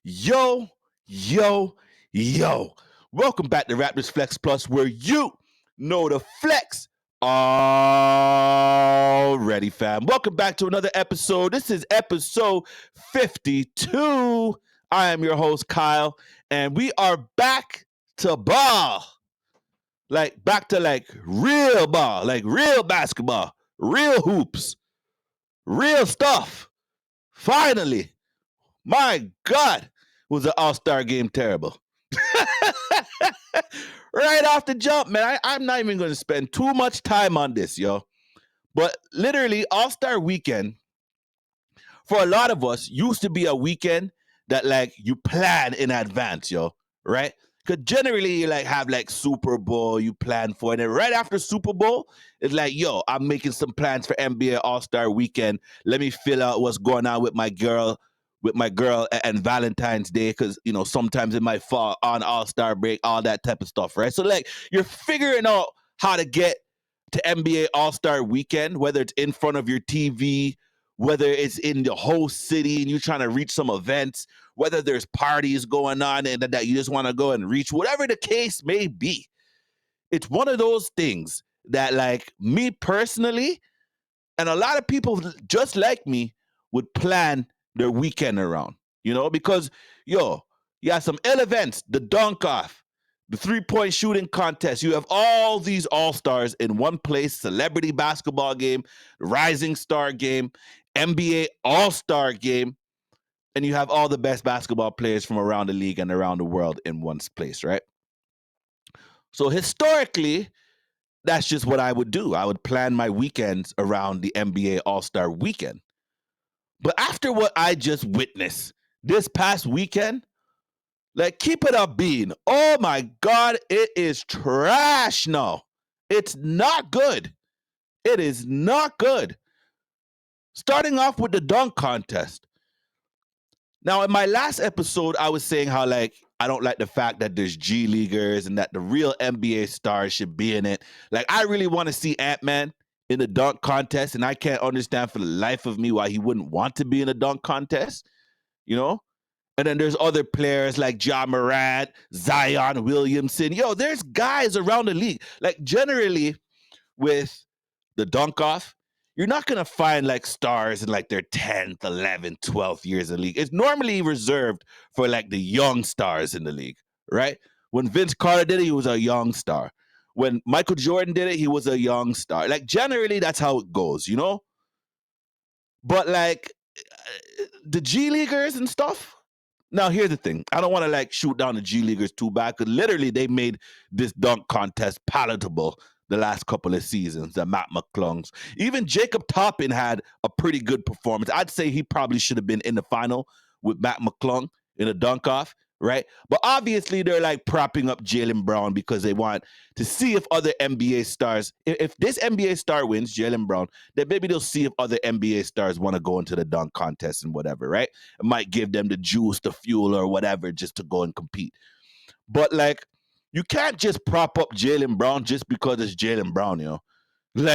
Yo, yo, yo. Welcome back to Raptors Flex Plus, where you know the flex already, fam. Welcome back to another episode. This is episode 52. I am your host, Kyle, and we are back to ball. Back to real ball, like real basketball, real hoops, real stuff. Finally. My God, was the All-Star game terrible. Right off the jump, man. I'm not even going to spend too much time on this, yo. But literally, All-Star weekend, for a lot of us, used to be a weekend that you plan in advance, yo, right? Because generally you have Super Bowl, you plan for it. And right after Super Bowl, it's yo, I'm making some plans for NBA All-Star weekend. Let me fill out what's going on with my girl and Valentine's Day, because sometimes it might fall on All-Star break, all that type of stuff, right? So you're figuring out how to get to NBA All-Star weekend, whether it's in front of your TV, whether it's in the whole city and you're trying to reach some events, whether there's parties going on and that you just want to go and reach, whatever the case may be. It's one of those things that me personally, and a lot of people just like me, would plan their weekend around, because you have some ill events, the dunk off, the 3-point shooting contest. You have all these all-stars in one place, celebrity basketball game, rising star game, NBA all-star game, and you have all the best basketball players from around the league and around the world in one place, right? So historically, that's just what I would do. I would plan my weekends around the NBA All-Star weekend. But after what I just witnessed this past weekend, keep it up, Bean. Oh my God, it is trash now. It's not good. It is not good. Starting off with the dunk contest. Now, in my last episode, I was saying how I don't like the fact that there's G Leaguers and that the real NBA stars should be in it. I really want to see Ant-Man in the dunk contest, and I can't understand for the life of me why he wouldn't want to be in a dunk contest, And then there's other players like Ja Morant, Zion Williamson. Yo, there's guys around the league. Generally with the dunk off, you're not going to find stars in their 10th, 11th, 12th years in the league. It's normally reserved for the young stars in the league, right? When Vince Carter did it, he was a young star. When Michael Jordan did it, he was a young star. Generally, that's how it goes, But the G Leaguers and stuff. Now, here's the thing. I don't want to shoot down the G Leaguers too bad, because literally they made this dunk contest palatable the last couple of seasons, the Matt McClungs. Even Jacob Toppin had a pretty good performance. I'd say he probably should have been in the final with Matt McClung in a dunk off, right? But obviously they're propping up Jaylen Brown because they want to see if other NBA stars, if this NBA star wins, Jaylen Brown, then maybe they'll see if other NBA stars want to go into the dunk contest and whatever, right? It might give them the juice, the fuel, or whatever just to go and compete. But you can't just prop up Jaylen Brown just because it's Jaylen Brown,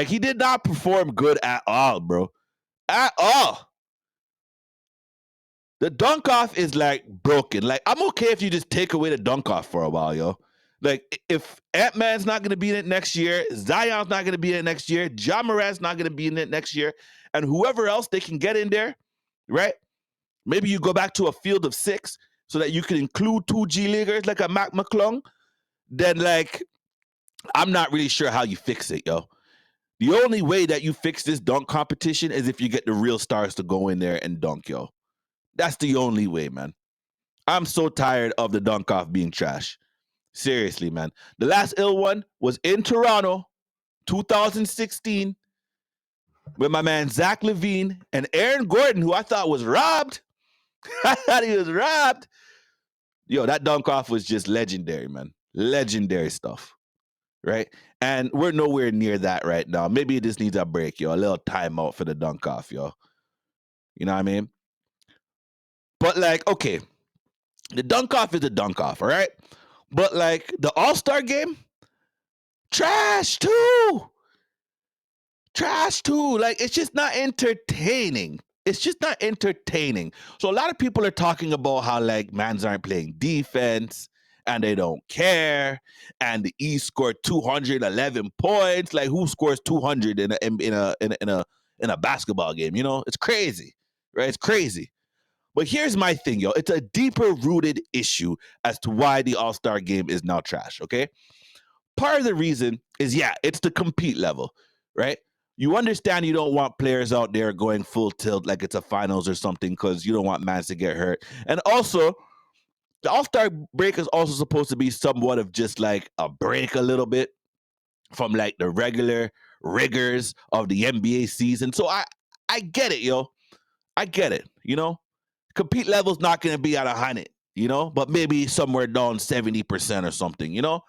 he did not perform good at all, bro. At all. The dunk off is broken. I'm okay if you just take away the dunk off for a while, yo. If Ant-Man's not going to be in it next year, Zion's not going to be in it next year, Ja Morant's not going to be in it next year, and whoever else they can get in there, right? Maybe you go back to a field of 6 so that you can include 2 G Leaguers like a Mac McClung. Then I'm not really sure how you fix it, yo. The only way that you fix this dunk competition is if you get the real stars to go in there and dunk, yo. That's the only way, man. I'm so tired of the dunk off being trash. Seriously, man. The last ill one was in Toronto, 2016, with my man Zach LaVine and Aaron Gordon, who I thought was robbed. I thought he was robbed. Yo, that dunk off was just legendary, man. Legendary stuff. Right? And we're nowhere near that right now. Maybe it just needs a break, yo. A little timeout for the dunk off, yo. You know what I mean? But okay, the dunk off is a dunk off, all right? But the All-Star game, trash too. Trash too. It's just not entertaining. it's just not entertaining. So a lot of people are talking about how like mans aren't playing defense and they don't care, and the East scored 211 points. Like who scores 200 in a basketball game? You know, it's crazy, right? It's crazy. But here's my thing, yo. It's a deeper rooted issue as to why the All-Star game is now trash, okay? Part of the reason is, yeah, it's the compete level, right? You understand you don't want players out there going full tilt like it's a finals or something because you don't want mans to get hurt. And also, the All-Star break is also supposed to be somewhat of just like a break a little bit from like the regular rigors of the NBA season. So I get it, yo. I get it, you know? Compete level's not going to be at 100, you know, but maybe somewhere down 70% or something, you know.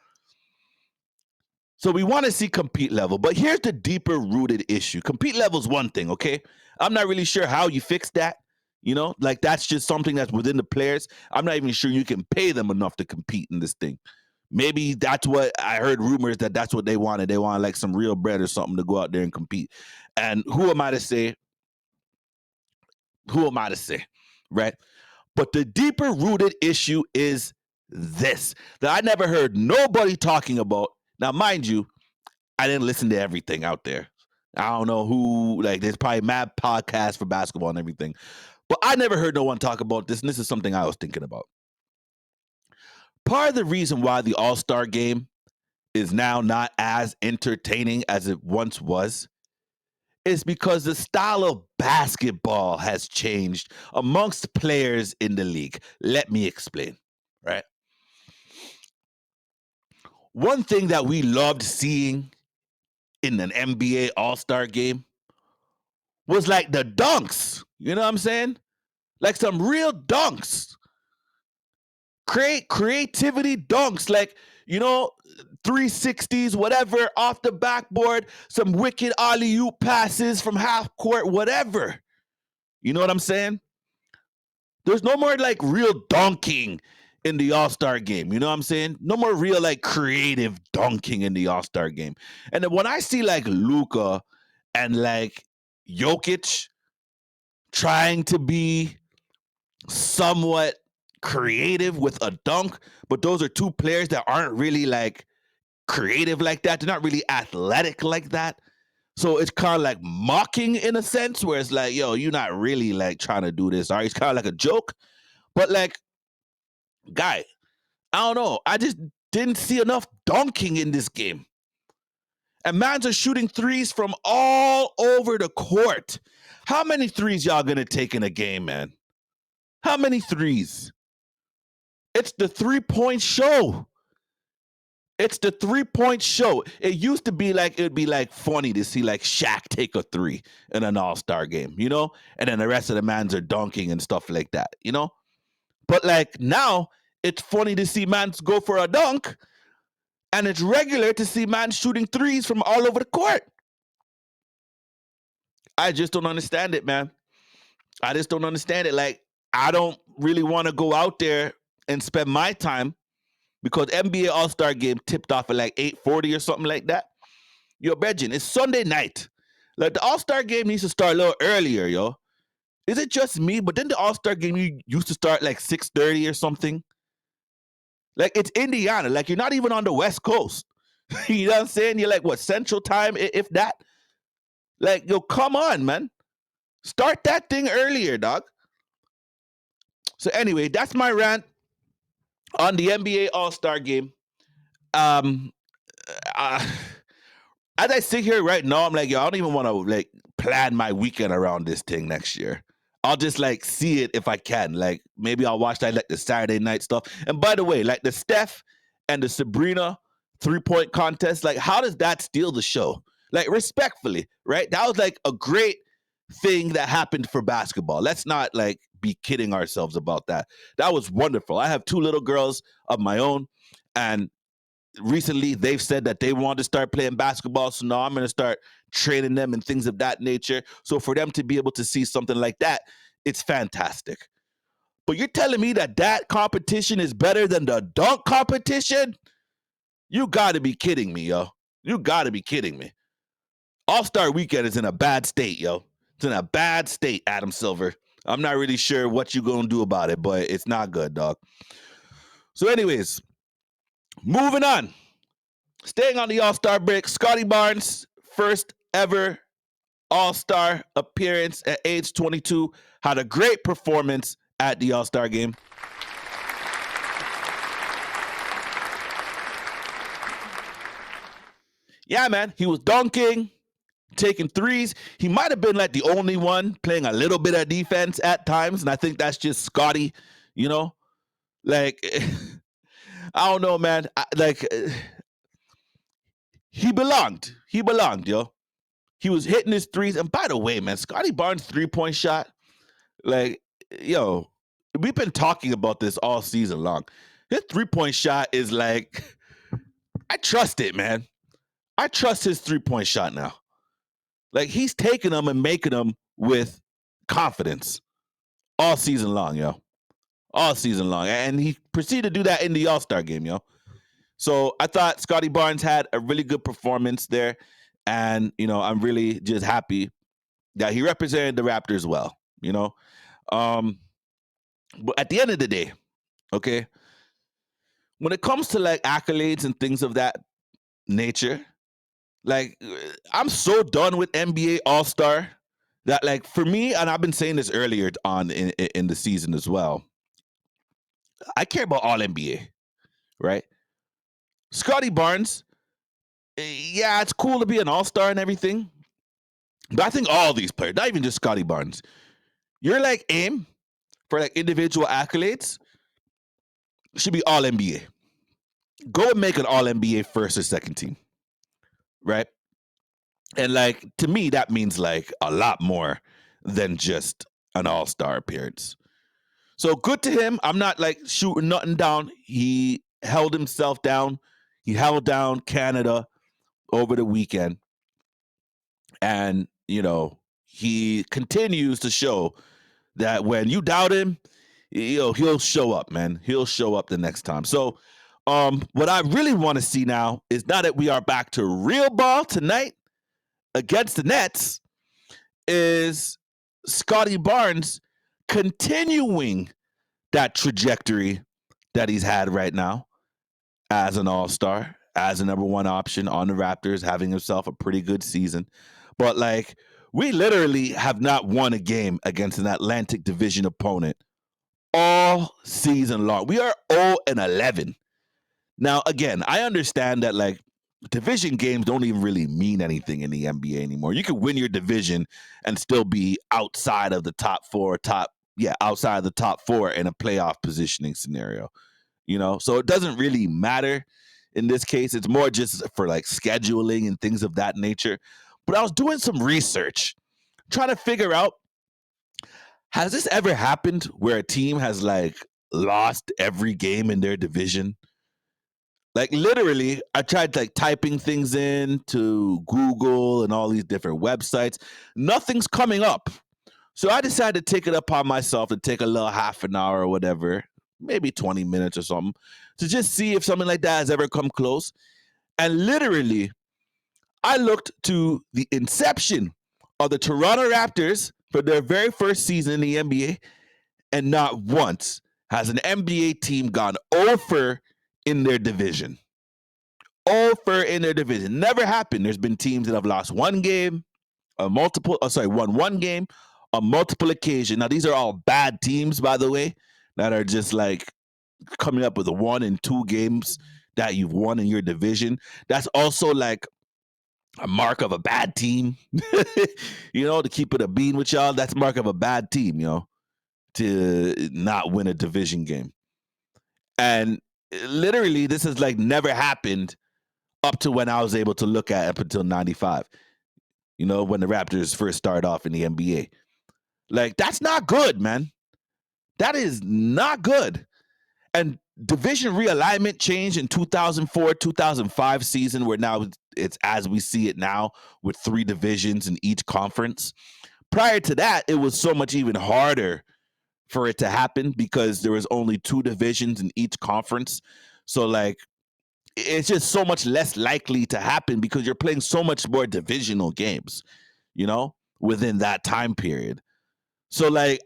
So we want to see compete level, but here's the deeper rooted issue. Compete level is one thing, okay? I'm not really sure how you fix that, you know, like that's just something that's within the players. I'm not even sure you can pay them enough to compete in this thing. Maybe that's what I heard rumors that that's what they wanted. They wanted like some real bread or something to go out there and compete. And who am I to say? Who am I to say? Right? But the deeper rooted issue is this that I never heard nobody talking about. Now, mind you, I didn't listen to everything out there. I don't know who, like, there's probably mad podcasts for basketball and everything. But I never heard no one talk about this, and this is something I was thinking about. Part of the reason why the All-Star game is now not as entertaining as it once was is because the style of basketball has changed amongst players in the league. Let me explain, right? One thing that we loved seeing in an NBA All-Star game was like the dunks. You know what I'm saying? Like some real dunks. Creativity dunks, like, you know, 360s, whatever, off the backboard, some wicked alley-oop passes from half court, whatever. You know what I'm saying? There's no more like real dunking in the All-Star game. You know what I'm saying? No more real like creative dunking in the All-Star game. And then when I see like Luka and like Jokic trying to be somewhat creative with a dunk, but those are two players that aren't really like creative like that. They're not really athletic like that. So it's kind of like mocking in a sense where it's like, yo, you're not really like trying to do this. All right, it's kind of like a joke. But like, guy, I don't know. I just didn't see enough dunking in this game. And mans are shooting threes from all over the court. How many threes y'all gonna take in a game, man? How many threes? It's the 3-point show. It's the 3-point show. It used to be like, it'd be like funny to see like Shaq take a three in an All-Star game, you know? And then the rest of the mans are dunking and stuff like that, you know? But like now, it's funny to see mans go for a dunk, and it's regular to see mans shooting threes from all over the court. I just don't understand it, man. I just don't understand it. Like, I don't really want to go out there and spend my time because NBA All-Star game tipped off at like 8:40 or something like that. Yo, Bregin, it's Sunday night. Like, the All-Star game needs to start a little earlier, yo. Is it just me? But then the All-Star game used to start like 6:30 or something. Like, it's Indiana. Like, you're not even on the West Coast. You know what I'm saying? You're like, what, Central Time, if that? Like, yo, come on, man. Start that thing earlier, dog. So anyway, that's my rant on the NBA All-Star game. As I sit here right now, I'm like, yo, I don't even want to like plan my weekend around this thing next year. I'll just like see it if I can. Like maybe I'll watch that like the Saturday night stuff. And by the way, like the Steph and the Sabrina 3-point contest, like how does that steal the show? Like respectfully, right? That was like a great thing that happened for basketball. Let's not like be kidding ourselves about that. That was wonderful. I have 2 little girls of my own, and recently they've said that they want to start playing basketball. So now I'm going to start training them and things of that nature. So for them to be able to see something like that, it's fantastic. But you're telling me that that competition is better than the dunk competition? You got to be kidding me, yo. You got to be kidding me. All-Star weekend is in a bad state, yo. It's in a bad state, Adam Silver. I'm not really sure what you're going to do about it, but it's not good, dog. So anyways, moving on. Staying on the All-Star break, Scottie Barnes, first ever All-Star appearance at age 22, had a great performance at the All-Star game. Yeah, man, he was dunking, taking threes. He might have been like the only one playing a little bit of defense at times, and I think that's just Scottie, you know? Like, I don't know, man. He belonged. He belonged, yo. He was hitting his threes. And by the way, man, Scottie Barnes' three-point shot, like, yo, we've been talking about this all season long. His three-point shot is like, I trust it, man. I trust his three-point shot now. Like, he's taking them and making them with confidence all season long, yo. All season long. And he proceeded to do that in the All-Star game, yo. So I thought Scottie Barnes had a really good performance there. And, I'm really just happy that he represented the Raptors well, But at the end of the day, okay, when it comes to like accolades and things of that nature, like I'm so done with NBA All-Star that like for me, and I've been saying this earlier on in the season as well, I care about all NBA, right? Scottie Barnes, yeah, it's cool to be an All-Star and everything, but I think all these players, not even just Scottie Barnes, you're like aim for like individual accolades should be all NBA. Go and make an all NBA first or second team, right? And like to me, that means like a lot more than just an all-star appearance. So good to him. I'm not like shooting nothing down. He held himself down. He held down Canada over the weekend. And, he continues to show that when you doubt him, he'll show up, man. He'll show up the next time. So what I really want to see now is now that we are back to real ball tonight against the Nets, is Scottie Barnes continuing that trajectory that he's had right now as an all-star, as a number one option on the Raptors, having himself a pretty good season. But like, we literally have not won a game against an Atlantic Division opponent all season long. We are 0-11. Now, again, I understand that like division games don't even really mean anything in the NBA anymore. You can win your division and still be outside of the top four in a playoff positioning scenario. So it doesn't really matter in this case. It's more just for like scheduling and things of that nature. But I was doing some research, trying to figure out, has this ever happened where a team has like lost every game in their division? Like literally, I tried like typing things in to Google and all these different websites. Nothing's coming up. So I decided to take it upon myself to take a little half an hour or whatever, maybe 20 minutes or something, to just see if something like that has ever come close. And literally, I looked to the inception of the Toronto Raptors for their very first season in the NBA, and not once has an NBA team gone over in their division. Over in their division. Never happened. There's been teams that have lost one game, won one game on multiple occasions. Now, these are all bad teams, by the way, that are just like coming up with 1 and 2 games that you've won in your division. That's also like a mark of a bad team. To keep it a bean with y'all, that's mark of a bad team, to not win a division game. And literally, this has like never happened up to when I was able to look at up until 95, when the Raptors first started off in the NBA. Like, that's not good, man. That is not good. And division realignment changed in 2004, 2005 season, where now it's as we see it now with 3 divisions in each conference. Prior to that, it was so much even harder for it to happen because there was only 2 divisions in each conference. So like, it's just so much less likely to happen because you're playing so much more divisional games, within that time period. So like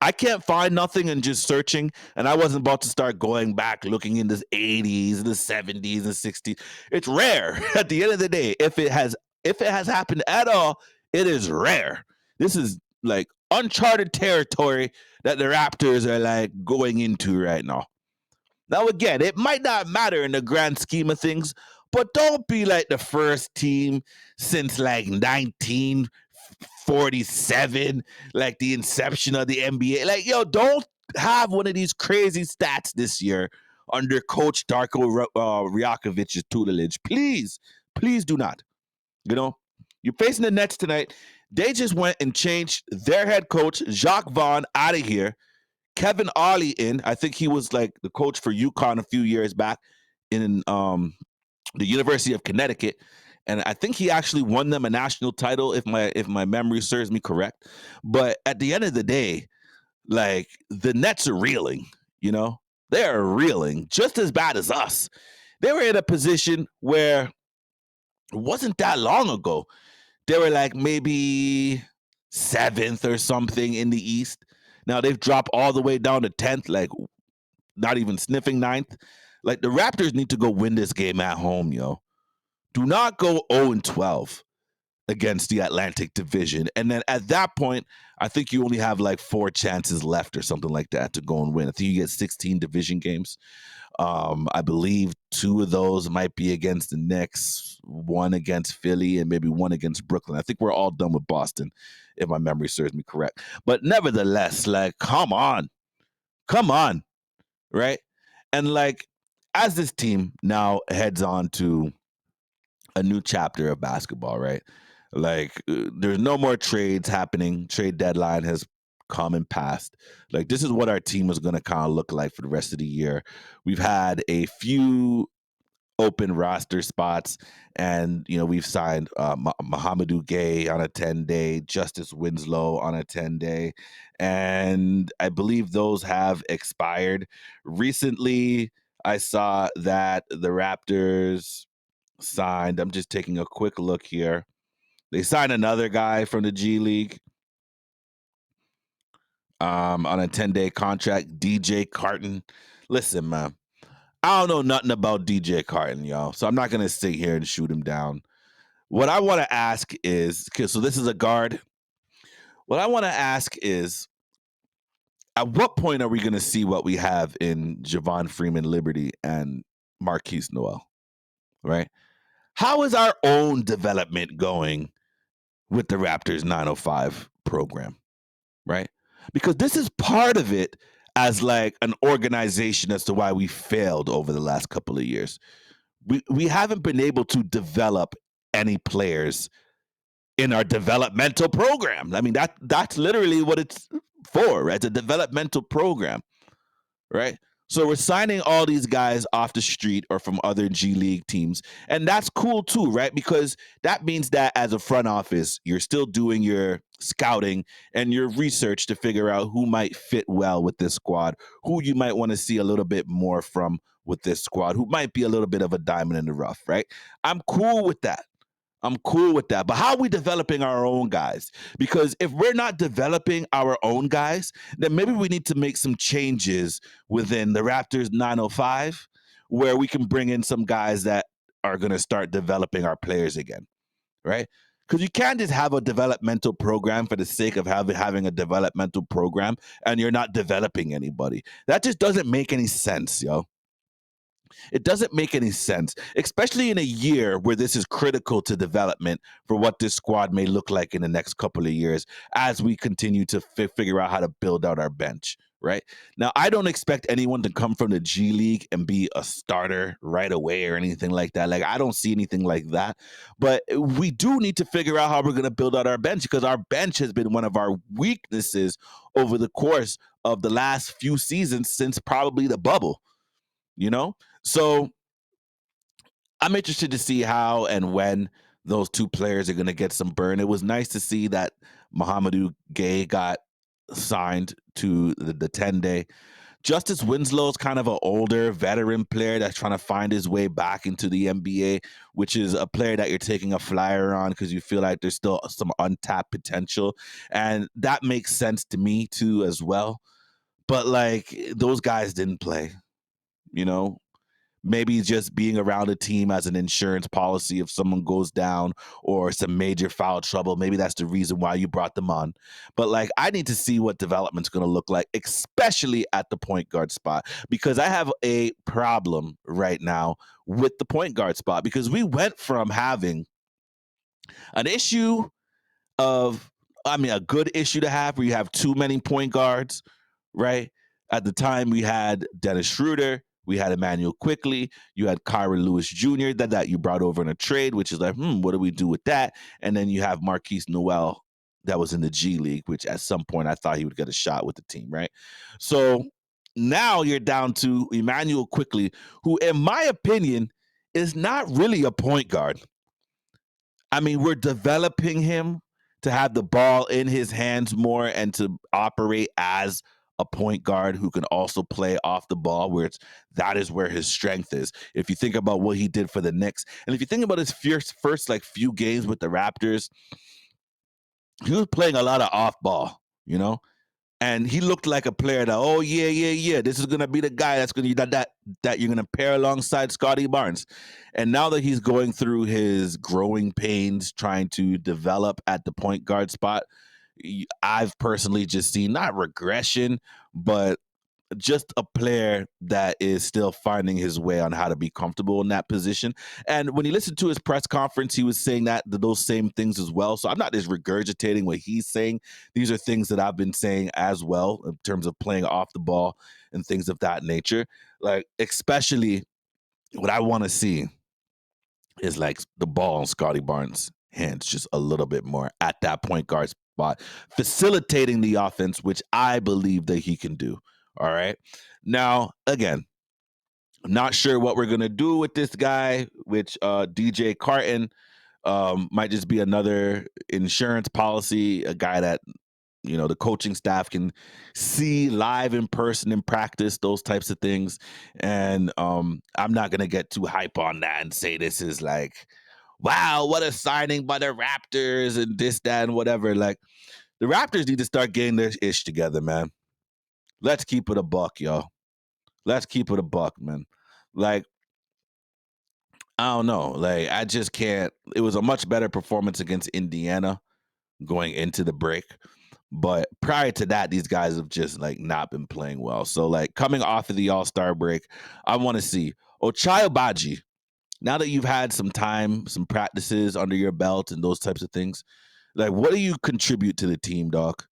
I can't find nothing and just searching, and I wasn't about to start going back looking in the 80s and the 70s and 60s. It's rare at the end of the day. If it has happened at all, it is rare. This is like uncharted territory that the Raptors are like going into right now. Now, again, it might not matter in the grand scheme of things, but don't be like the first team since like 1947, like the inception of the NBA. Like, yo, don't have one of these crazy stats this year under Coach Darko Rjakovic's tutelage. Please, please do not. You know, you're facing the Nets tonight. They just went and changed their head coach, Jacques Vaughn, out of here. Kevin Ollie in. I think he was like the coach for UConn a few years back in the University of Connecticut, and I think he actually won them a national title if my memory serves me correct. But at the end of the day, like the Nets are reeling. You know, they are reeling just as bad as us. They were in a position where it wasn't that long ago. They were like maybe seventh or something in the East. Now they've dropped all the way down to 10th, like not even sniffing ninth. Like the Raptors need to go win this game at home, yo. Do not go 0-12 against the Atlantic Division. And then at that point, I think you only have like 4 chances left or something like that to go and win. I think you get 16 division games. I believe 2 of those might be against the Knicks, 1 against Philly, and maybe 1 against Brooklyn. I think we're all done with Boston, if my memory serves me correct. But nevertheless, like, come on, right? And like, as this team now heads on to a new chapter of basketball, right? Like, there's no more trades happening. Trade deadline has come and passed. Like, this is what our team is going to kind of look like for the rest of the year. We've had a few open roster spots, and we've signed Mohamedou Gay on a 10-day, Justice Winslow on a 10-day, and I believe those have expired. Recently, I saw that the Raptors signed. I'm just taking a quick look here. They signed another guy from the G League on a 10-day contract, DJ Carton. Listen, man, I don't know nothing about DJ Carton, y'all, so I'm not going to sit here and shoot him down. What I want to ask is, so this is a guard. What I want to ask is, at what point are we going to see what we have in Javon Freeman Liberty and Marquise Noel, right? How is our own development going with the Raptors 905 program, right? Because this is part of it as like an organization as to why we failed over the last couple of years. We haven't been able to develop any players in our developmental program. I mean, that's literally what it's for, right? It's a developmental program, right? So we're signing all these guys off the street or from other G League teams. And that's cool too, right? Because that means that as a front office, you're still doing your scouting and your research to figure out who might fit well with this squad, who you might want to see a little bit more from with this squad, who might be a little bit of a diamond in the rough, right? I'm cool with that. I'm cool with that. But how are we developing our own guys? Because if we're not developing our own guys, then maybe we need to make some changes within the Raptors 905 where we can bring in some guys that are going to start developing our players again, right? Because you can't just have a developmental program for the sake of having a developmental program and you're not developing anybody. That just doesn't make any sense, yo. It doesn't make any sense, especially in a year where this is critical to development for what this squad may look like in the next couple of years as we continue to figure out how to build out our bench. Right now, I don't expect anyone to come from the G League and be a starter right away or anything like that. Like, I don't see anything like that. But we do need to figure out how we're going to build out our bench because our bench has been one of our weaknesses over the course of the last few seasons since probably the bubble. So I'm interested to see how and when those two players are going to get some burn. It was nice to see that Mohamedou Gay got signed to the 10-day. Justice Winslow's kind of an older veteran player that's trying to find his way back into the NBA, which is a player that you're taking a flyer on because you feel like there's still some untapped potential. And that makes sense to me too, as well. But like those guys didn't play, you know? Maybe just being around a team as an insurance policy if someone goes down or some major foul trouble. Maybe that's the reason why you brought them on. But like, I need to see what development's going to look like, especially at the point guard spot, because I have a problem right now with the point guard spot because we went from having an issue of, I mean, a good issue to have where you have too many point guards, right? At the time, we had Dennis Schroeder, we had Emmanuel Quickly, you had Kyron Lewis Jr. that you brought over in a trade, which is like, what do we do with that? And then you have Marquise Noel that was in the G League, which at some point I thought he would get a shot with the team, right? So now you're down to Emmanuel Quickly, who, in my opinion, is not really a point guard. I mean, we're developing him to have the ball in his hands more and to operate as a point guard who can also play off the ball, where that is where his strength is. If you think about what he did for the Knicks, and if you think about his first like few games with the Raptors, he was playing a lot of off ball, you know? And he looked like a player that, oh yeah, this is gonna be the guy that's gonna that you're gonna pair alongside Scottie Barnes. And now that he's going through his growing pains trying to develop at the point guard spot, I've personally just seen not regression, but just a player that is still finding his way on how to be comfortable in that position. And when you listen to his press conference, he was saying that those same things as well. So I'm not just regurgitating what he's saying. These are things that I've been saying as well in terms of playing off the ball and things of that nature. Like, especially what I want to see is like the ball in Scottie Barnes' hands just a little bit more at that point guard spot, facilitating the offense, which I believe that he can do. All right. Now, again, I'm not sure what we're gonna do with this guy, which DJ Carton might just be another insurance policy, a guy that the coaching staff can see live in person in practice, those types of things. And I'm not gonna get too hype on that and say this is like, wow, what a signing by the Raptors and this, that, and whatever. Like, the Raptors need to start getting their ish together, man. Let's keep it a buck, y'all. Let's keep it a buck, man. Like, I don't know. Like, I just can't. It was a much better performance against Indiana going into the break. But prior to that, these guys have just like not been playing well. So, like, coming off of the All-Star break, I want to see Ochai Agbaji. Now that you've had some time, some practices under your belt and those types of things, like, what do you contribute to the team, dog?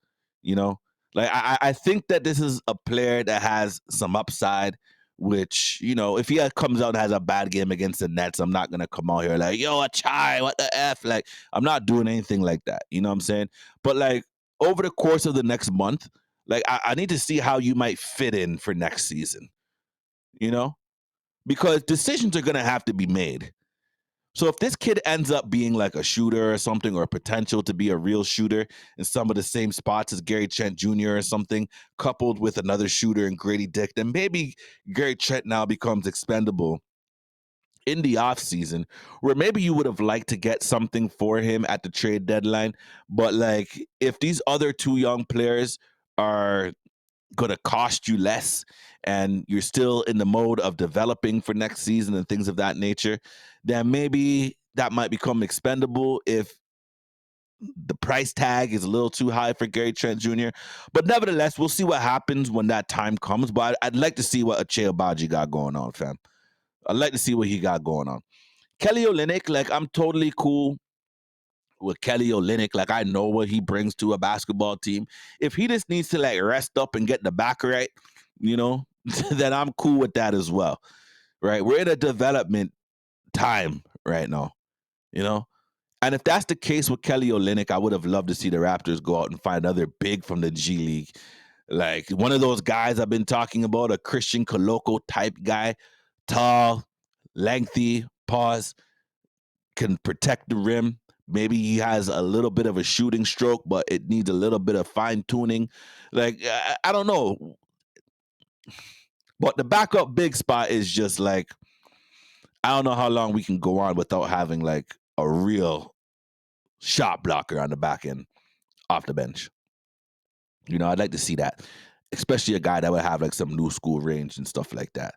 You know, like, I think that this is a player that has some upside. Which, if he comes out and has a bad game against the Nets, I'm not gonna come out here like, yo, a chai, what the f? Like, I'm not doing anything like that. You know what I'm saying? But like, over the course of the next month, like, I need to see how you might fit in for next season. You know, because decisions are gonna have to be made. So if this kid ends up being like a shooter or something, or potential to be a real shooter in some of the same spots as Gary Trent Jr. or something, coupled with another shooter in Grady Dick, then maybe Gary Trent now becomes expendable in the offseason, where maybe you would have liked to get something for him at the trade deadline. But like, if these other two young players are going to cost you less and you're still in the mode of developing for next season and things of that nature, then maybe that might become expendable if the price tag is a little too high for Gary Trent Jr. But nevertheless, we'll see what happens when that time comes. But I'd like to see what Ochai Agbaji got going on, fam. I'd like to see what he got going on. Kelly Olynyk, like, I'm totally cool with Kelly Olynyk. Like, I know what he brings to a basketball team. If he just needs to like rest up and get the back right, then I'm cool with that as well. Right? We're in a development time right now, you know? And if that's the case with Kelly Olynyk, I would have loved to see the Raptors go out and find another big from the G League. Like, one of those guys I've been talking about, a Christian Coloco type guy, tall, lengthy, pause, can protect the rim. Maybe he has a little bit of a shooting stroke, but it needs a little bit of fine tuning. Like, I don't know. But the backup big spot is just like, I don't know how long we can go on without having like a real shot blocker on the back end off the bench. I'd like to see that, especially a guy that would have like some new school range and stuff like that.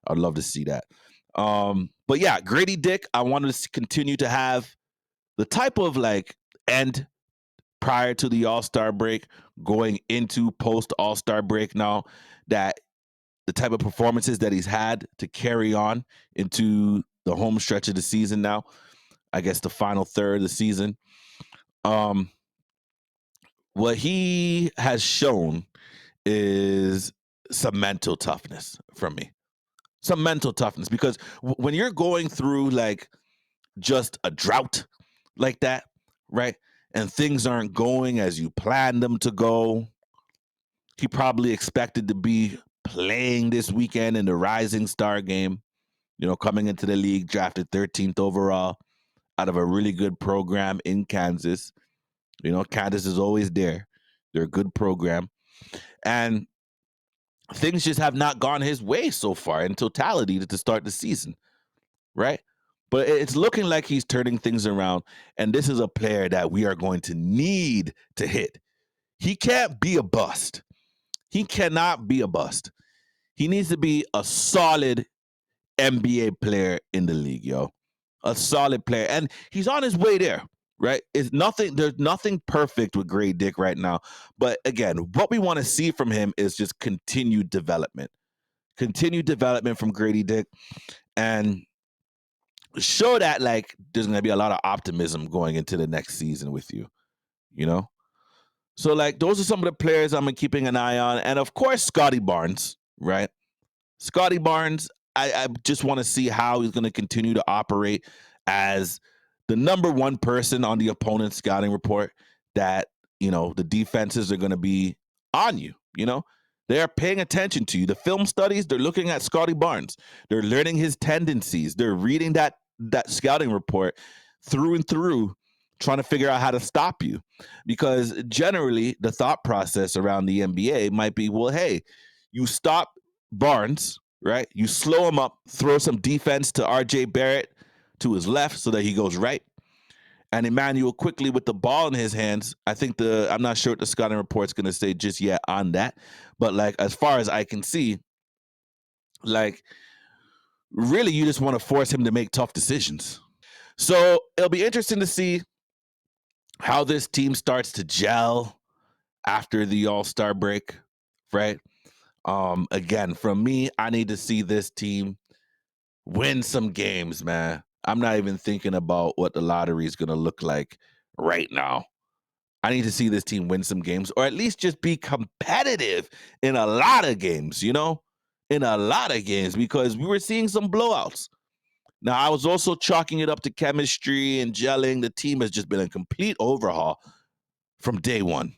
I'd love to see that. But yeah, Grady Dick, I wanted to continue to have the type of like end prior to the All-Star break, going into post All-Star break now, that the type of performances that he's had to carry on into the home stretch of the season now, I guess the final third of the season. What he has shown is some mental toughness from me. Some mental toughness, because when you're going through like just a drought like that, right? And things aren't going as you planned them to go. He probably expected to be playing this weekend in the Rising Star game, coming into the league, drafted 13th overall out of a really good program in Kansas. Kansas is always there. They're a good program. And things just have not gone his way so far in totality to start the season, right? But it's looking like he's turning things around. And this is a player that we are going to need to hit. He can't be a bust. He cannot be a bust. He needs to be a solid NBA player in the league, yo. A solid player. And he's on his way there, right? There's nothing perfect with Grady Dick right now. But again, what we want to see from him is just continued development. Continued development from Grady Dick. And show that like there's gonna be a lot of optimism going into the next season with you, you know? So like those are some of the players I'm keeping an eye on. And of course, Scottie Barnes, right? Scottie Barnes, I just want to see how he's going to continue to operate as the number one person on the opponent's scouting report, that, the defenses are going to be on you, They are paying attention to you. The film studies, they're looking at Scottie Barnes. They're learning his tendencies. They're reading that scouting report through and through, trying to figure out how to stop you. Because generally, the thought process around the NBA might be, well, hey, you stop Barnes, right? You slow him up, throw some defense to RJ Barrett to his left so that he goes right. And Emmanuel quickly with the ball in his hands. I'm not sure what the scouting report's going to say just yet on that. But like, as far as I can see, like, really, you just want to force him to make tough decisions. So it'll be interesting to see how this team starts to gel after the All-Star break, right? Again, from me, I need to see this team win some games, man. I'm not even thinking about what the lottery is going to look like right now. I need to see this team win some games, or at least just be competitive in a lot of games, in a lot of games, because we were seeing some blowouts. Now, I was also chalking it up to chemistry and gelling. The team has just been a complete overhaul from day one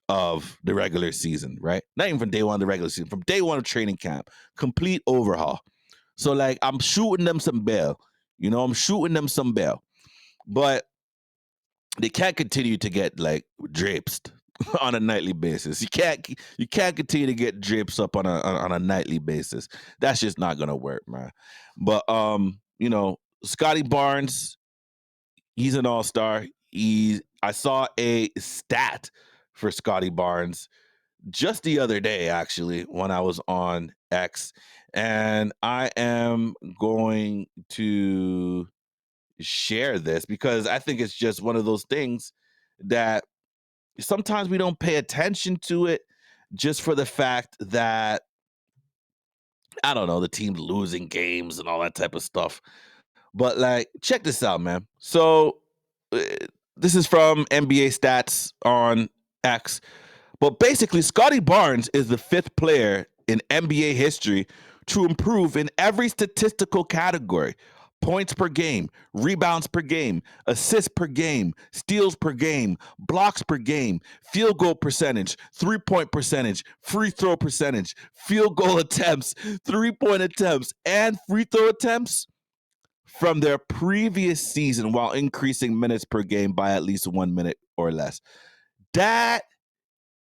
of the regular season, right? Not even from day one of the regular season, from day one of training camp, complete overhaul. So like, I'm shooting them some bail, but they can't continue to get like drapes on a nightly basis. You can't continue to get drapes up on a nightly basis. That's just not gonna work, man. But Scottie Barnes, he's an all-star. I saw a stat for Scottie Barnes just the other day, actually, when I was on X, and I am going to share this because I think it's just one of those things that sometimes we don't pay attention to it, just for the fact that, I don't know, the team's losing games and all that type of stuff. But like, check this out, man. So uh, this is from NBA stats on X. But basically, Scottie Barnes is the fifth player in NBA history to improve in every statistical category: points per game, rebounds per game, assists per game, steals per game, blocks per game, field goal percentage, 3-point percentage, free throw percentage, field goal attempts, 3-point attempts, and free throw attempts from their previous season, while increasing minutes per game by at least 1 minute or less. That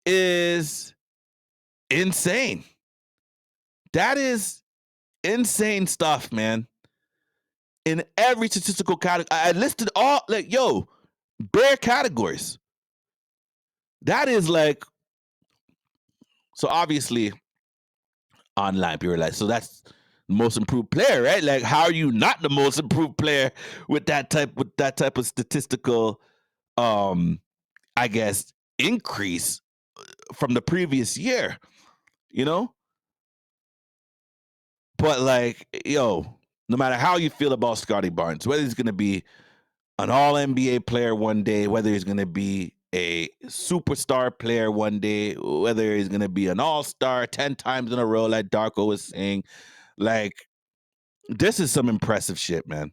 is insane. That is insane stuff, man. In every statistical category, I listed all bare categories. That is like, so obviously online people are like, so that's the most improved player, right? Like, how are you not the most improved player with that type of statistical I guess increase from the previous year, you know? But like, no matter how you feel about Scottie Barnes, whether he's gonna be an all NBA player one day, whether he's gonna be a superstar player one day, whether he's gonna be an all-star 10 times in a row, like Darko was saying, like, this is some impressive shit, man.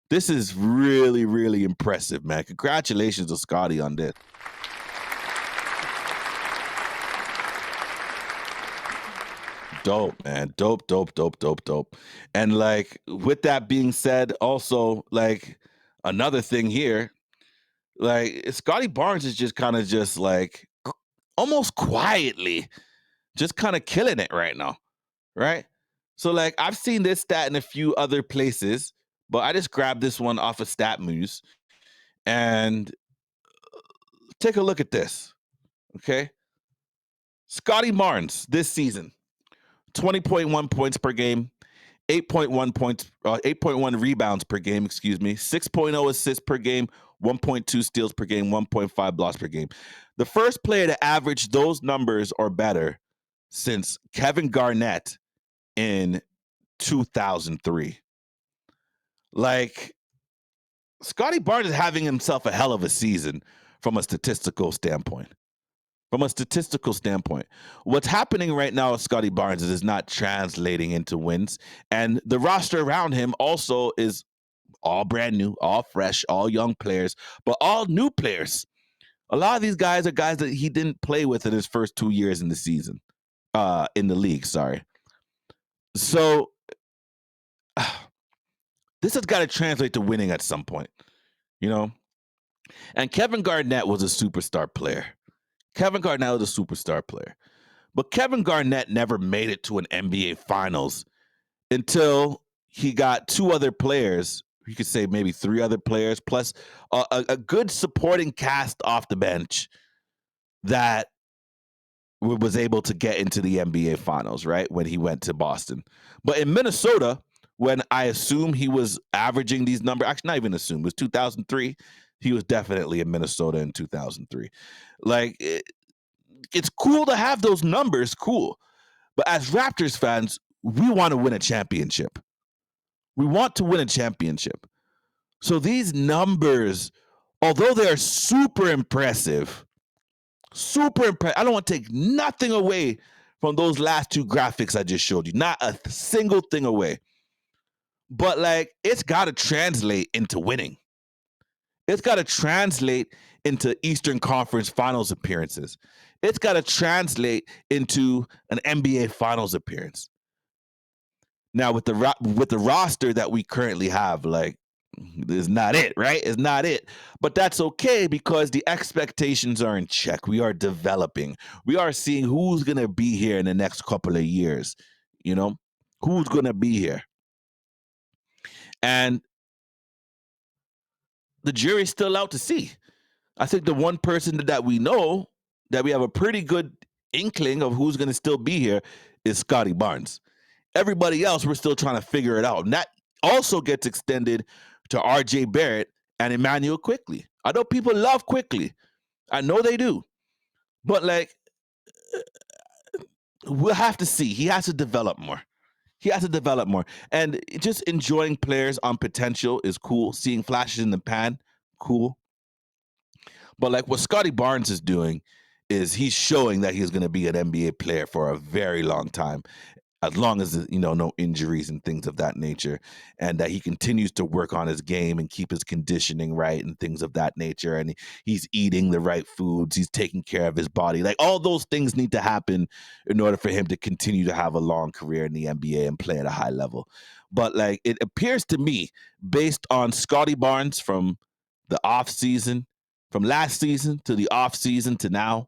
This is really, really impressive, man. Congratulations to Scottie on this. Dope, man. Dope. And like, with that being said, also like another thing here, like Scottie Barnes is just like almost quietly just kind of killing it right now, right? So like I've seen this stat in a few other places, but I just grabbed this one off of StatMuse and take a look at this. Okay. Scottie Barnes this season, 20.1 points per game, 8.1 rebounds per game, 6.0 assists per game, 1.2 steals per game, 1.5 blocks per game. The first player to average those numbers or better since Kevin Garnett in 2003. Like, Scottie Barnes is having himself a hell of a season from a statistical standpoint. What's happening right now with Scottie Barnes is not translating into wins. And the roster around him also is all brand new, all fresh, all young players, but all new players. A lot of these guys are guys that he didn't play with in his first 2 years in the season, in the league, sorry. So this has got to translate to winning at some point, you know? And Kevin Garnett was a superstar player. But Kevin Garnett never made it to an NBA Finals until he got two other players. You could say maybe three other players, plus a good supporting cast off the bench that was able to get into the NBA Finals, right? When he went to Boston. But in Minnesota, when I assume he was averaging these numbers, actually, not even assume, it was 2003. He was definitely in Minnesota in 2003. Like, it's cool to have those numbers, cool. But as Raptors fans, we want to win a championship. So these numbers, although they're super impressive, I don't want to take nothing away from those last two graphics I just showed you. Not a single thing away. But like, it's got to translate into winning. It's got to translate into Eastern Conference Finals appearances. It's got to translate into an NBA Finals appearance. Now with the roster that we currently have, like, it's not it, right? It's not it. But that's okay because the expectations are in check. We are developing. We are seeing who's going to be here in the next couple of years, you know? Who's going to be here? And the jury's still out to see. I think the one person that we know that we have a pretty good inkling of who's going to still be here is Scottie Barnes. Everybody else, we're still trying to figure it out. And that also gets extended to RJ Barrett and Emmanuel Quickley. I know people love Quickley. I know they do. But like, we'll have to see. He has to develop more. And just enjoying players on potential is cool. Seeing flashes in the pan, cool. But like what Scottie Barnes is doing is he's showing that he's going to be an NBA player for a very long time, as long as, no injuries and things of that nature, and that he continues to work on his game and keep his conditioning right and things of that nature. And he's eating the right foods. He's taking care of his body. Like, all those things need to happen in order for him to continue to have a long career in the NBA and play at a high level. But like, it appears to me, based on Scottie Barnes from the off season, from last season to the off season to now,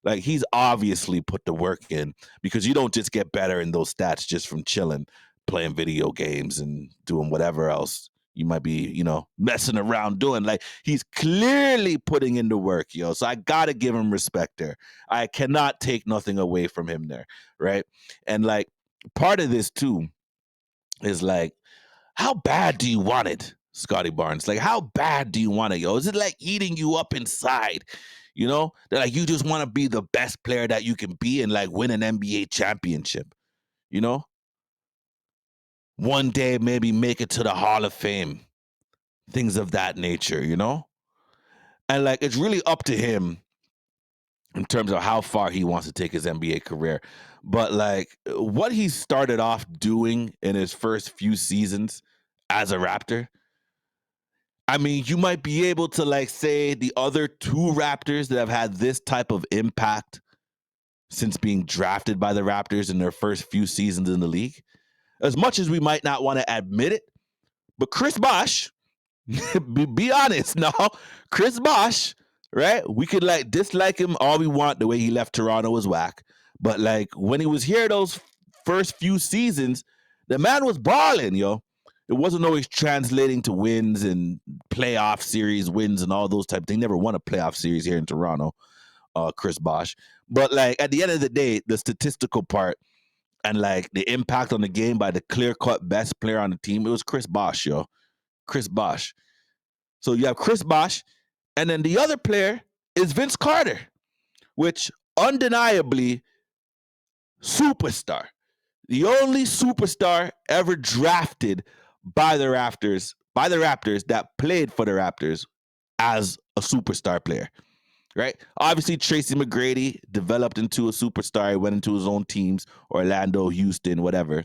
Like, he's obviously put the work in, because you don't just get better in those stats just from chilling, playing video games and doing whatever else you might be, messing around doing. Like, he's clearly putting in the work, yo. So I gotta give him respect there. I cannot take nothing away from him there, right? And like, part of this too is like, how bad do you want it, Scottie Barnes? Like, how bad do you want it, yo? Is it like eating you up inside? That like you just want to be the best player that you can be and like win an NBA championship. You know, one day maybe make it to the Hall of Fame, things of that nature. And like it's really up to him in terms of how far he wants to take his NBA career. But like what he started off doing in his first few seasons as a Raptor, I mean, you might be able to like say the other two Raptors that have had this type of impact since being drafted by the Raptors in their first few seasons in the league. As much as we might not want to admit it, but Chris Bosh, be honest now, Chris Bosh, right? We could like dislike him all we want. The way he left Toronto was whack. But like when he was here those first few seasons, the man was balling, yo. It wasn't always translating to wins and playoff series wins and all those type of things. He never won a playoff series here in Toronto, Chris Bosh. But like at the end of the day, the statistical part and like the impact on the game by the clear-cut best player on the team, it was Chris Bosh, yo. Chris Bosh. So you have Chris Bosh, and then the other player is Vince Carter, which undeniably superstar. The only superstar ever drafted by the Raptors that played for the Raptors as a superstar player. Right? Obviously, Tracy McGrady developed into a superstar. He went into his own teams, Orlando, Houston, whatever.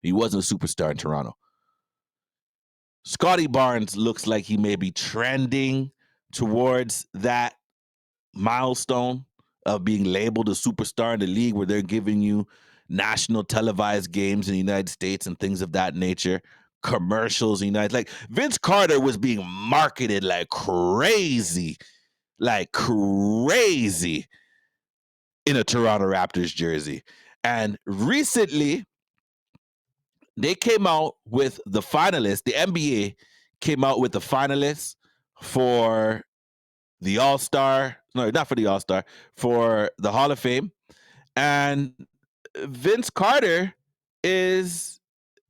He wasn't a superstar in Toronto. Scottie Barnes looks like he may be trending towards that milestone of being labeled a superstar in the league, where they're giving you national televised games in the United States and things of that nature, commercials in the United States. Like Vince Carter was being marketed like crazy in a Toronto Raptors jersey. And recently, they came out with the finalists. The NBA came out with the finalists for the All-Star. No, not for the All-Star, for the Hall of Fame. And Vince Carter is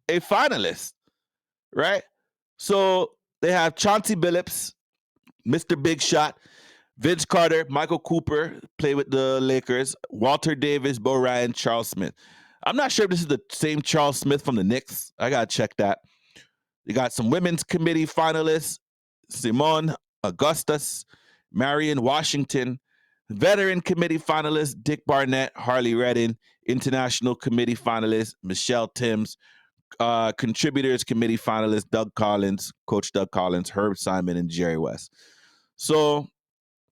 a finalist, right? So they have Chauncey Billups, Mr. Big Shot, Vince Carter, Michael Cooper, play with the Lakers, Walter Davis, Bo Ryan, Charles Smith. I'm not sure if this is the same Charles Smith from the Knicks. I got to check that. You got some women's committee finalists, Simone Augustus, Marion Washington, veteran committee finalist, Dick Barnett, Harley Redden, international committee finalist, Michelle Timms, contributors committee finalist, Coach Doug Collins, Herb Simon, and Jerry West. So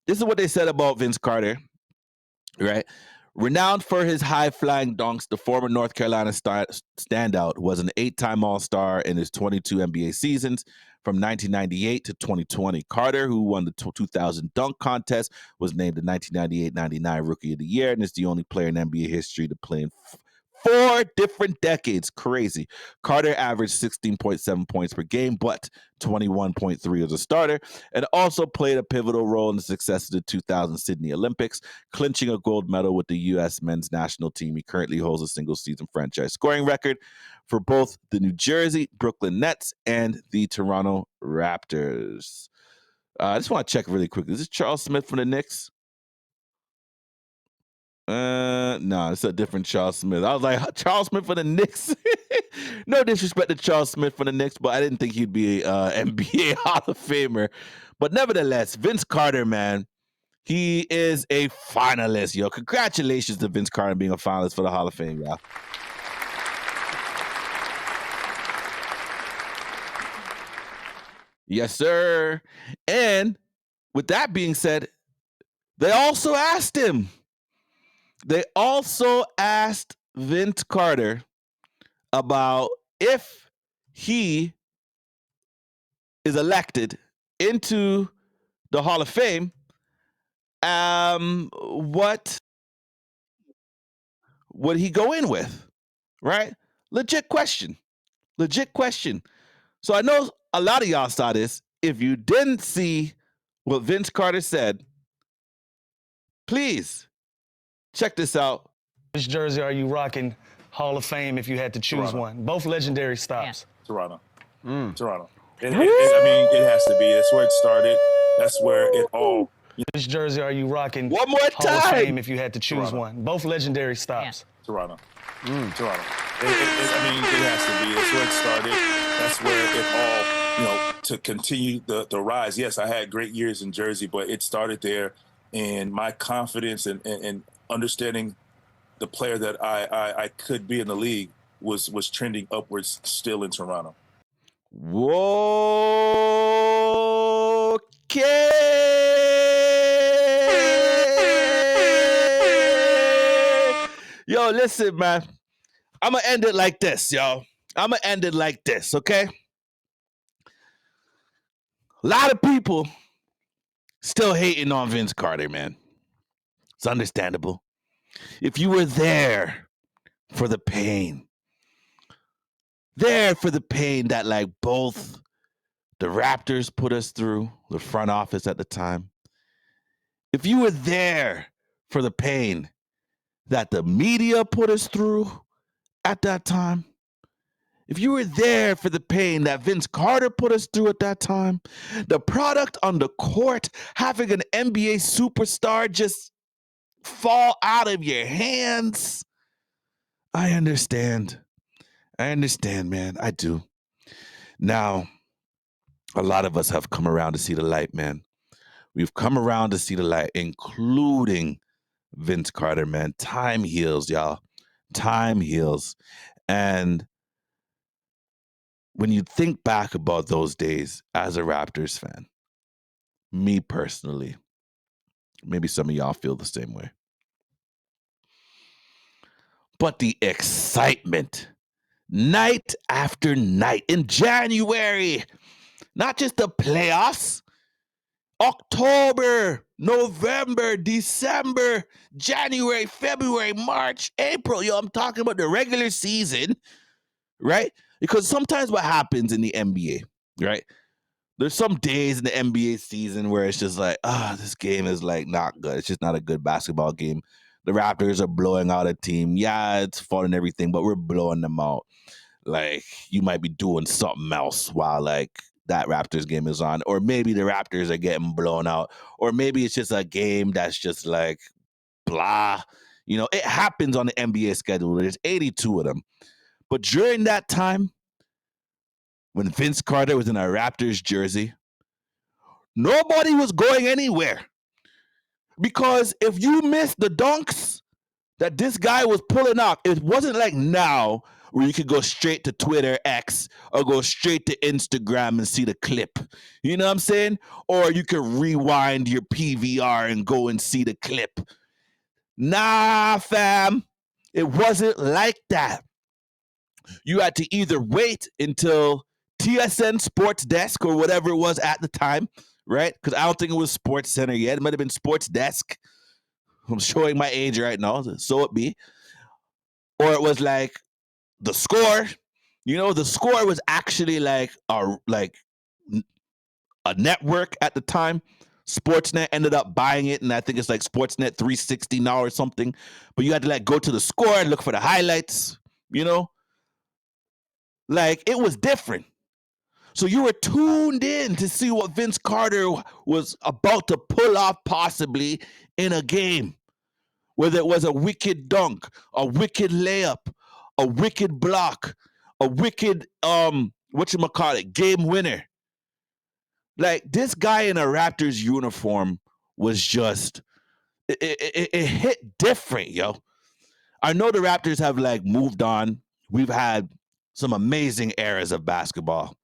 this is what they said about Vince Carter, right? Renowned for his high-flying dunks, the former North Carolina standout was an 8-time All-Star in his 22 NBA seasons from 1998 to 2020. Carter, who won the 2000 dunk contest, was named the 1998-99 Rookie of the Year and is the only player in NBA history to play in 4 different decades. Crazy. Carter averaged 16.7 points per game, but 21.3 as a starter, and also played a pivotal role in the success of the 2000 Sydney Olympics, clinching a gold medal with the U.S. men's national team. He currently holds a single-season franchise scoring record for both the New Jersey Brooklyn Nets and the Toronto Raptors. I just want to check really quickly. Is this Charles Smith from the Knicks? No, it's a different Charles Smith. I was like, Charles Smith for the Knicks. No disrespect to Charles Smith for the Knicks, but I didn't think he'd be NBA Hall of Famer. But nevertheless, Vince Carter, man, he is a finalist, yo. Congratulations to Vince Carter being a finalist for the Hall of Fame, y'all. Yes, sir. And with that being said, they also asked him. They also asked Vince Carter about if he is elected into the Hall of Fame, what would he go in with? Right? Legit question. Legit question. So I know a lot of y'all saw this. If you didn't see what Vince Carter said, please check this out. Which jersey are you rocking Hall of Fame if you had to choose Toronto. one? Both legendary stops. Toronto. Toronto. I mean, it has to be. That's where it started. That's where it all. Which jersey are you rocking One more Hall of time. Fame if you had to choose Toronto. one? Both legendary stops. Toronto. Toronto. I mean, it has to be. That's where it started. That's where it all, to continue the rise. Yes, I had great years in Jersey, but it started there. And my confidence and understanding the player that I could be in the league was trending upwards still in Toronto. Okay. Yo, listen, man. I'm going to end it like this, yo. I'm going to end it like this, okay? A lot of people still hating on Vince Carter, man. It's understandable. If you were there for the pain, that like both the Raptors put us through, the front office at the time, if you were there for the pain that the media put us through at that time, if you were there for the pain that Vince Carter put us through at that time, the product on the court, having an NBA superstar just fall out of your hands, I understand. Man. I do. Now, a lot of us have come around to see the light, man. We've come around to see the light, including Vince Carter, man. Time heals, y'all. Time heals. And when you think back about those days as a Raptors fan, me personally, maybe some of y'all feel the same way. But the excitement, night after night in January, not just the playoffs, October, November, December, January, February, March, April. Yo, I'm talking about the regular season, right? Because sometimes what happens in the NBA, right? There's some days in the NBA season where it's just like, this game is like not good. It's just not a good basketball game. The Raptors are blowing out a team. Yeah, it's fun and everything, but we're blowing them out. Like, you might be doing something else while like that Raptors game is on, or maybe the Raptors are getting blown out, or maybe it's just a game that's just like blah. It happens on the NBA schedule. There's 82 of them. But during that time, when Vince Carter was in a Raptors jersey, nobody was going anywhere. Because if you missed the dunks that this guy was pulling off, it wasn't like now where you could go straight to Twitter X or go straight to Instagram and see the clip. You know what I'm saying? Or you could rewind your PVR and go and see the clip. Nah, fam. It wasn't like that. You had to either wait until TSN Sports Desk or whatever it was at the time, right? Because I don't think it was Sports Center yet. It might have been Sports Desk. I'm showing my age right now, so it be. Or it was like the Score. The Score was actually like a network at the time. Sportsnet ended up buying it, and I think it's like Sportsnet 360 now or something. But you had to like go to the Score and look for the highlights, Like, it was different. So you were tuned in to see what Vince Carter was about to pull off possibly in a game. Whether it was a wicked dunk, a wicked layup, a wicked block, a wicked, game winner. Like, this guy in a Raptors uniform was just, it hit different, yo. I know the Raptors have, like, moved on. We've had some amazing eras of basketball,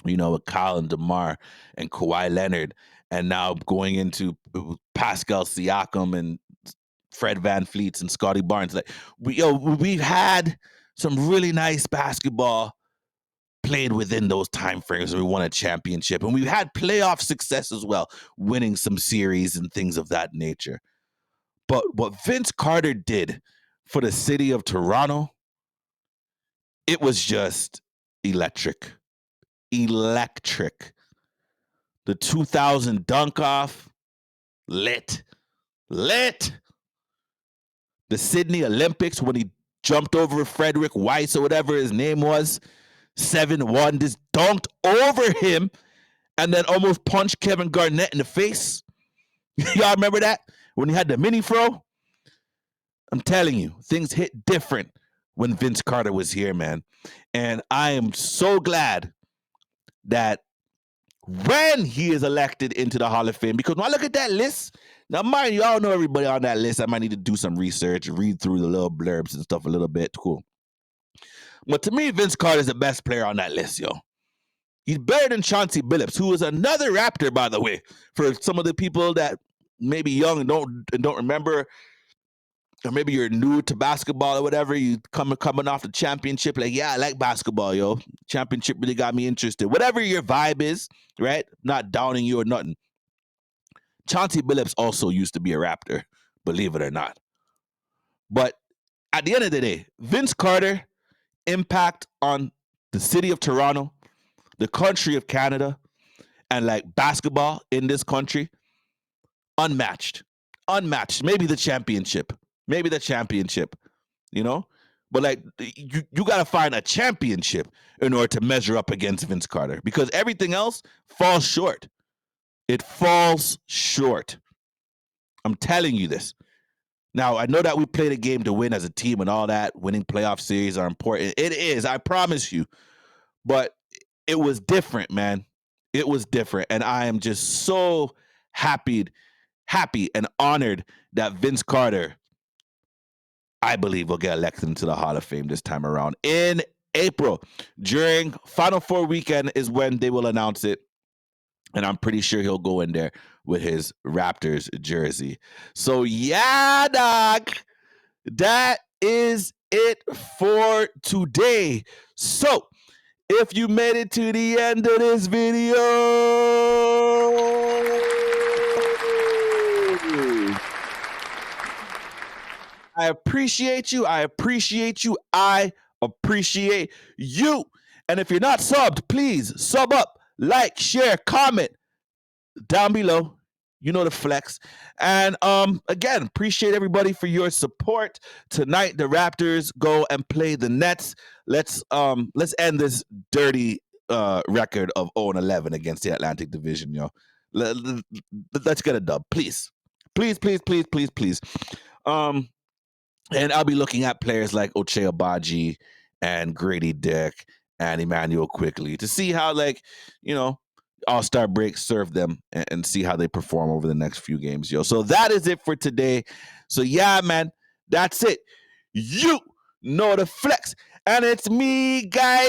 with Kyle and DeMar and Kawhi Leonard, and now going into Pascal Siakam and Fred VanVleet and Scottie Barnes. Like, we've had some really nice basketball, played within those time frames, and we won a championship, and we've had playoff success as well, winning some series and things of that nature. But what Vince Carter did for the city of Toronto, it was just electric. Electric. The 2000 dunk off, lit. The Sydney Olympics, when he jumped over Frederick Weiss or whatever his name was, 7-1, just dunked over him and then almost punched Kevin Garnett in the face. Y'all remember that? When he had the mini fro? I'm telling you, things hit different when Vince Carter was here, man. And I am so glad that when he is elected into the Hall of Fame, because when I look at that list, now mind you, I don't know everybody on that list. I might need to do some research, read through the little blurbs and stuff a little bit. Cool. But to me, Vince Carter is the best player on that list, yo. He's better than Chauncey Billups, who is another Raptor, by the way. For some of the people that may be young and don't remember, or maybe you're new to basketball or whatever, you coming off the championship, like, yeah, I like basketball, yo. Championship really got me interested. Whatever your vibe is, right? Not downing you or nothing. Chauncey Billups also used to be a Raptor, believe it or not. But at the end of the day, Vince Carter impact on the city of Toronto, the country of Canada, and like basketball in this country, unmatched. Maybe the championship, you know? But like you got to find a championship in order to measure up against Vince Carter, because everything else falls short. It falls short. I'm telling you this. Now, I know that we played a game to win as a team and all that. Winning playoff series are important. It is, I promise you. But it was different, man. It was different. And I am just so happy and honored that Vince Carter, I believe, will get elected into the Hall of Fame this time around in April. During Final Four weekend is when they will announce it. And I'm pretty sure he'll go in there with his Raptors jersey. So, yeah, dog. That is it for today. So, if you made it to the end of this video, I appreciate you. I appreciate you. And if you're not subbed, please sub up, like, share, comment down below. You know the flex. And again, appreciate everybody for your support. Tonight, the Raptors go and play the Nets. Let's end this dirty record of 0-11 against the Atlantic Division, yo. Let's get a dub, please. Please. And I'll be looking at players like Ochai Agbaji and Grady Dick and Emmanuel Quickly to see how, like, you know, All-Star break serve them and see how they perform over the next few games, yo. So that is it for today. So yeah, man, that's it. You know the flex. And it's me, guys.